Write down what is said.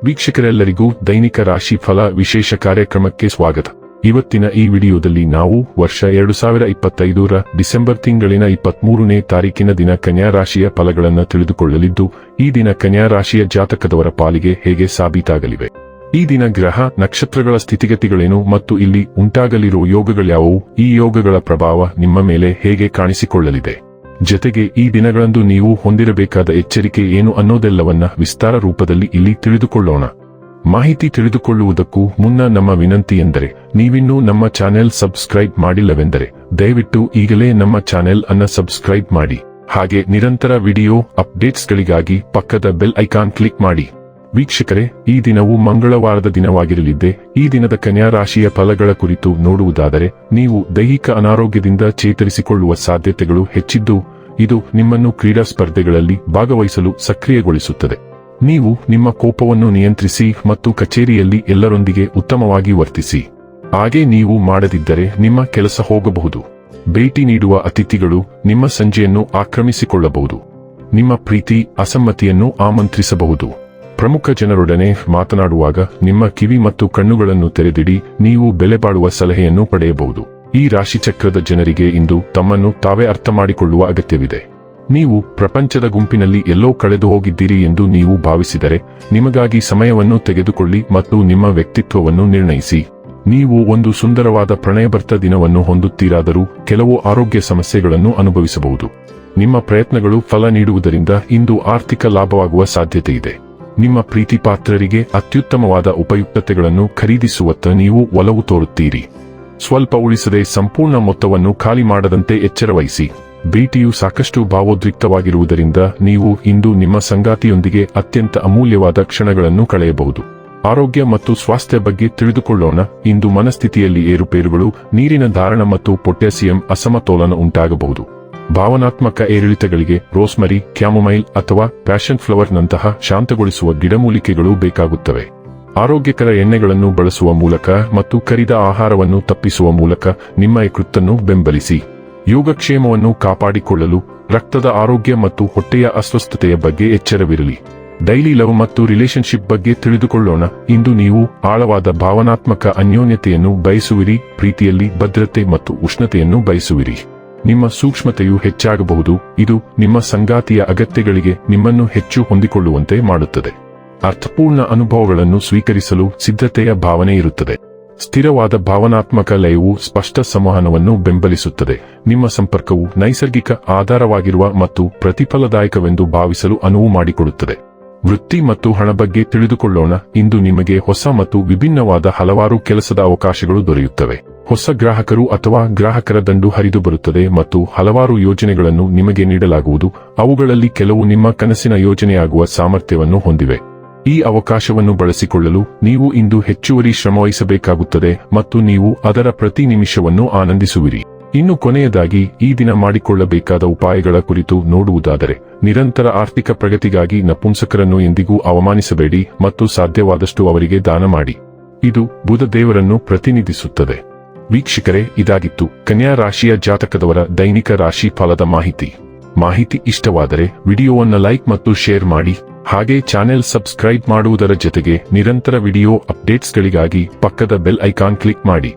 ವೀಕ್ಷಕರೆಲ್ಲರಿಗೂ ದೈನಿಕ ರಾಶಿ ಫಲ ವಿಶೇಷ ಕಾರ್ಯಕ್ರಮಕ್ಕೆ ಸ್ವಾಗತ. ಇವತ್ತಿನ ಈ ವಿಡಿಯೋದಲ್ಲಿ ನಾವು ವರ್ಷ 2025ರ ಡಿಸೆಂಬರ್ ತಿಂಗಳಿನ 23ನೇ ತಾರೀಕಿನ ದಿನ ಕನ್ಯಾ ರಾಶಿಯ ಫಲಗಳನ್ನು ತಿಳಿದುಕೊಳ್ಳಲಿದ್ದು, ಈ ದಿನ ಕನ್ಯಾ ರಾಶಿಯ ಜಾತಕದವರ ಪಾಲಿಗೆ ಹೇಗೆ ಸಾಬೀತಾಗಲಿವೆ, ಈ ದಿನ ಗ್ರಹ ನಕ್ಷತ್ರಗಳ ಸ್ಥಿತಿಗತಿಗಳೇನು ಮತ್ತು ಇಲ್ಲಿ ಉಂಟಾಗಲಿರುವ ಯೋಗಗಳ್ಯಾವುವು, ಈ ಯೋಗಗಳ ಪ್ರಭಾವ ನಿಮ್ಮ ಮೇಲೆ ಹೇಗೆ ಕಾಣಿಸಿಕೊಳ್ಳಲಿದೆ, ಜತೆಗೆ ಈ ದಿನಗಳಂದು ನೀವು ಹೊಂದಿರಬೇಕಾದ ಎಚ್ಚರಿಕೆ ಏನು ಅನ್ನೋದೆಲ್ಲವನ್ನ ವಿಸ್ತಾರ ರೂಪದಲ್ಲಿ ಇಲ್ಲಿ ತಿಳಿದುಕೊಳ್ಳೋಣ. ಮಾಹಿತಿ ತಿಳಿದುಕೊಳ್ಳುವುದಕ್ಕೂ ಮುನ್ನ ನಮ್ಮ ವಿನಂತಿ ಎಂದರೆ, ನೀವಿನ್ನೂ ನಮ್ಮ ಚಾನೆಲ್ ಸಬ್ಸ್ಕ್ರೈಬ್ ಮಾಡಿಲ್ಲವೆಂದರೆ ದಯವಿಟ್ಟು ಈಗಲೇ ನಮ್ಮ ಚಾನೆಲ್ ಅನ್ನ ಸಬ್ಸ್ಕ್ರೈಬ್ ಮಾಡಿ. ಹಾಗೆ ನಿರಂತರ ವಿಡಿಯೋ ಅಪ್ಡೇಟ್ಸ್ಗಳಿಗಾಗಿ ಪಕ್ಕದ ಬೆಲ್ ಐಕಾನ್ ಕ್ಲಿಕ್ ಮಾಡಿ. ವೀಕ್ಷಕರೇ, ಈ ದಿನವು ಮಂಗಳವಾರದ ದಿನವಾಗಿರಲಿದ್ದೆ. ಈ ದಿನದ ಕನ್ಯಾ ರಾಶಿಯ ಫಲಗಳ ಕುರಿತು ನೋಡುವುದಾದರೆ, ನೀವು ದೈಹಿಕ ಅನಾರೋಗ್ಯದಿಂದ ಚೇತರಿಸಿಕೊಳ್ಳುವ ಸಾಧ್ಯತೆಗಳು ಹೆಚ್ಚಿದ್ದು, ಇದು ನಿಮ್ಮನ್ನು ಕ್ರೀಡಾ ಸ್ಪರ್ಧೆಗಳಲ್ಲಿ ಭಾಗವಹಿಸಲು ಸಕ್ರಿಯಗೊಳಿಸುತ್ತದೆ. ನೀವು ನಿಮ್ಮ ಕೋಪವನ್ನು ನಿಯಂತ್ರಿಸಿ ಮತ್ತು ಕಚೇರಿಯಲ್ಲಿ ಎಲ್ಲರೊಂದಿಗೆ ಉತ್ತಮವಾಗಿ ವರ್ತಿಸಿ. ಹಾಗೆ ನೀವು ಮಾಡದಿದ್ದರೆ ನಿಮ್ಮ ಕೆಲಸ ಹೋಗಬಹುದು. ಭೇಟಿ ನೀಡುವ ಅತಿಥಿಗಳು ನಿಮ್ಮ ಸಂಜೆಯನ್ನು ಆಕ್ರಮಿಸಿಕೊಳ್ಳಬಹುದು. ನಿಮ್ಮ ಪ್ರೀತಿ ಅಸಮ್ಮತಿಯನ್ನು ಆಮಂತ್ರಿಸಬಹುದು. ಪ್ರಮುಖ ಜನರೊಡನೆ ಮಾತನಾಡುವಾಗ ನಿಮ್ಮ ಕಿವಿ ಮತ್ತು ಕಣ್ಣುಗಳನ್ನು ತೆರೆದಿಡಿ. ನೀವು ಬೆಲೆಬಾಳುವ ಸಲಹೆಯನ್ನು ಪಡೆಯಬಹುದು. ಈ ರಾಶಿಚಕ್ರದ ಜನರಿಗೆ ಇಂದು ತಮ್ಮನ್ನು ತಾವೇ ಅರ್ಥ ಮಾಡಿಕೊಳ್ಳುವ ಅಗತ್ಯವಿದೆ. ನೀವು ಪ್ರಪಂಚದ ಗುಂಪಿನಲ್ಲಿ ಎಲ್ಲೋ ಕಳೆದು ಹೋಗಿದ್ದೀರಿ ಎಂದು ನೀವು ಭಾವಿಸಿದರೆ, ನಿಮಗಾಗಿ ಸಮಯವನ್ನು ತೆಗೆದುಕೊಳ್ಳಿ ಮತ್ತು ನಿಮ್ಮ ವ್ಯಕ್ತಿತ್ವವನ್ನು ನಿರ್ಣಯಿಸಿ. ನೀವು ಒಂದು ಸುಂದರವಾದ ಪ್ರಣಯಭರ್ತ ದಿನವನ್ನು ಹೊಂದುತ್ತೀರಾದರೂ ಕೆಲವು ಆರೋಗ್ಯ ಸಮಸ್ಯೆಗಳನ್ನು ಅನುಭವಿಸಬಹುದು. ನಿಮ್ಮ ಪ್ರಯತ್ನಗಳು ಫಲ ನೀಡುವುದರಿಂದ ಇಂದು ಆರ್ಥಿಕ ಲಾಭವಾಗುವ ಸಾಧ್ಯತೆಯಿದೆ. ನಿಮ್ಮ ಪ್ರೀತಿಪಾತ್ರರಿಗೆ ಅತ್ಯುತ್ತಮವಾದ ಉಪಯುಕ್ತತೆಗಳನ್ನು ಖರೀದಿಸುವತ್ತ ನೀವು ಒಲವು ತೋರುತ್ತೀರಿ. ಸ್ವಲ್ಪ ಉಳಿಸದೆ ಸಂಪೂರ್ಣ ಮೊತ್ತವನ್ನು ಖಾಲಿ ಮಾಡದಂತೆ ಎಚ್ಚರವಹಿಸಿ. ಭೇಟಿಯು ಸಾಕಷ್ಟು ಭಾವೋದ್ರಿಕ್ತವಾಗಿರುವುದರಿಂದ ನೀವು ಇಂದು ನಿಮ್ಮ ಸಂಗಾತಿಯೊಂದಿಗೆ ಅತ್ಯಂತ ಅಮೂಲ್ಯವಾದ ಕ್ಷಣಗಳನ್ನು ಕಳೆಯಬಹುದು. ಆರೋಗ್ಯ ಮತ್ತು ಸ್ವಾಸ್ಥ್ಯ ಬಗ್ಗೆ ತಿಳಿದುಕೊಳ್ಳೋಣ. ಇಂದು ಮನಸ್ಥಿತಿಯಲ್ಲಿ ಏರುಪೇರುಗಳು, ನೀರಿನ ಧಾರಣ ಮತ್ತು ಪೊಟ್ಯಾಸಿಯಂ ಅಸಮತೋಲನ ಉಂಟಾಗಬಹುದು. ಭಾವನಾತ್ಮಕ ಏರಿಳಿತಗಳಿಗೆ ರೋಸ್ಮರಿ, ಕ್ಯಾಮೊಮೈಲ್ ಅಥವಾ ಪ್ಯಾಷನ್ ಫ್ಲವರ್ನಂತಹ ಶಾಂತಗೊಳಿಸುವ ಗಿಡಮೂಲಿಕೆಗಳು ಬೇಕಾಗುತ್ತವೆ. ಆರೋಗ್ಯಕರ ಎಣ್ಣೆಗಳನ್ನು ಬಳಸುವ ಮೂಲಕ ಮತ್ತು ಕರಿದ ಆಹಾರವನ್ನು ತಪ್ಪಿಸುವ ಮೂಲಕ ನಿಮ್ಮ ಯಕೃತ್ತನ್ನು ಬೆಂಬಲಿಸಿ. ಯೋಗಕ್ಷೇಮವನ್ನು ಕಾಪಾಡಿಕೊಳ್ಳಲು ರಕ್ತದ ಆರೋಗ್ಯ ಮತ್ತು ಹೊಟ್ಟೆಯ ಅಸ್ವಸ್ಥತೆಯ ಬಗ್ಗೆ ಎಚ್ಚರವಿರಲಿ. ಡೈಲಿ ಲವ್ ಮತ್ತು ರಿಲೇಶನ್ಶಿಪ್ ಬಗ್ಗೆ ತಿಳಿದುಕೊಳ್ಳೋಣ. ಇಂದು ನೀವು ಆಳವಾದ ಭಾವನಾತ್ಮಕ ಅನ್ಯೋನ್ಯತೆಯನ್ನು ಬಯಸುವಿರಿ. ಪ್ರೀತಿಯಲ್ಲಿ ಭದ್ರತೆ ಮತ್ತು ಉಷ್ಣತೆಯನ್ನು ಬಯಸುವಿರಿ. ನಿಮ್ಮ ಸೂಕ್ಷ್ಮತೆಯು ಹೆಚ್ಚಾಗಬಹುದು. ಇದು ನಿಮ್ಮ ಸಂಗಾತಿಯ ಅಗತ್ಯಗಳಿಗೆ ನಿಮ್ಮನ್ನು ಹೆಚ್ಚು ಹೊಂದಿಕೊಳ್ಳುವಂತೆ ಮಾಡುತ್ತದೆ. ಅರ್ಥಪೂರ್ಣ ಅನುಭವಗಳನ್ನು ಸ್ವೀಕರಿಸಲು ಸಿದ್ಧತೆಯ ಭಾವನೆ ಇರುತ್ತದೆ. ಸ್ಥಿರವಾದ ಭಾವನಾತ್ಮಕ ಲಯವು ಸ್ಪಷ್ಟ ಸಂವಹನವನ್ನು ಬೆಂಬಲಿಸುತ್ತದೆ. ನಿಮ್ಮ ಸಂಪರ್ಕವು ನೈಸರ್ಗಿಕ ಆಧಾರವಾಗಿರುವ ಮತ್ತು ಪ್ರತಿಫಲದಾಯಕವೆಂದು ಭಾವಿಸಲು ಅನುವು ಮಾಡಿಕೊಡುತ್ತದೆ. ವೃತ್ತಿ ಮತ್ತು ಹಣ ಬಗ್ಗೆ ತಿಳಿದುಕೊಳ್ಳೋಣ. ಇಂದು ನಿಮಗೆ ಹೊಸ ಮತ್ತು ವಿಭಿನ್ನವಾದ ಹಲವಾರು ಕೆಲಸದ ಅವಕಾಶಗಳು ದೊರೆಯುತ್ತವೆ. ಹೊಸ ಗ್ರಾಹಕರು ಅಥವಾ ಗ್ರಾಹಕರ ದಂಡು ಹರಿದು ಬರುತ್ತದೆ ಮತ್ತು ಹಲವಾರು ಯೋಜನೆಗಳನ್ನು ನಿಮಗೆ ನೀಡಲಾಗುವುದು. ಅವುಗಳಲ್ಲಿ ಕೆಲವು ನಿಮ್ಮ ಕನಸಿನ ಯೋಜನೆಯಾಗುವ ಸಾಮರ್ಥ್ಯವನ್ನು ಹೊಂದಿವೆ. ಈ ಅವಕಾಶವನ್ನು ಬಳಸಿಕೊಳ್ಳಲು ನೀವು ಇಂದು ಹೆಚ್ಚುವರಿ ಶ್ರಮವಹಿಸಬೇಕಾಗುತ್ತದೆ ಮತ್ತು ನೀವು ಅದರ ಪ್ರತಿ ನಿಮಿಷವನ್ನು ಆನಂದಿಸುವಿರಿ. ಇನ್ನು ಕೊನೆಯದಾಗಿ, ಈ ದಿನ ಮಾಡಿಕೊಳ್ಳಬೇಕಾದ ಉಪಾಯಗಳ ಕುರಿತು ನೋಡುವುದಾದರೆ, ನಿರಂತರ ಆರ್ಥಿಕ ಪ್ರಗತಿಗಾಗಿ ನಪುಂಸಕರನ್ನು ಎಂದಿಗೂ ಅವಮಾನಿಸಬೇಡಿ ಮತ್ತು ಸಾಧ್ಯವಾದಷ್ಟು ಅವರಿಗೆ ದಾನ ಮಾಡಿ. ಇದು ಬುಧ ದೇವರನ್ನು ಪ್ರತಿನಿಧಿಸುತ್ತದೆ. ವೀಕ್ಷಕರೇ, ಇದಾಗಿತ್ತು ಕನ್ಯಾ ರಾಶಿಯ ಜಾತಕದವರ ದೈನಿಕ ರಾಶಿ ಫಲದ ಮಾಹಿತಿ ಇಷ್ಟವಾದರೆ ವಿಡಿಯೋವನ್ನು ಲೈಕ್ ಮತ್ತು ಶೇರ್ ಮಾಡಿ. ಹಾಗೆ ಚಾನೆಲ್ ಸಬ್ಸ್ಕ್ರೈಬ್ ಮಾಡುವುದರ ಜೊತೆಗೆ ನಿರಂತರ ವಿಡಿಯೋ ಅಪ್ಡೇಟ್ಸ್ಗಳಿಗಾಗಿ ಪಕ್ಕದ ಬೆಲ್ ಐಕಾನ್ ಕ್ಲಿಕ್ ಮಾಡಿ.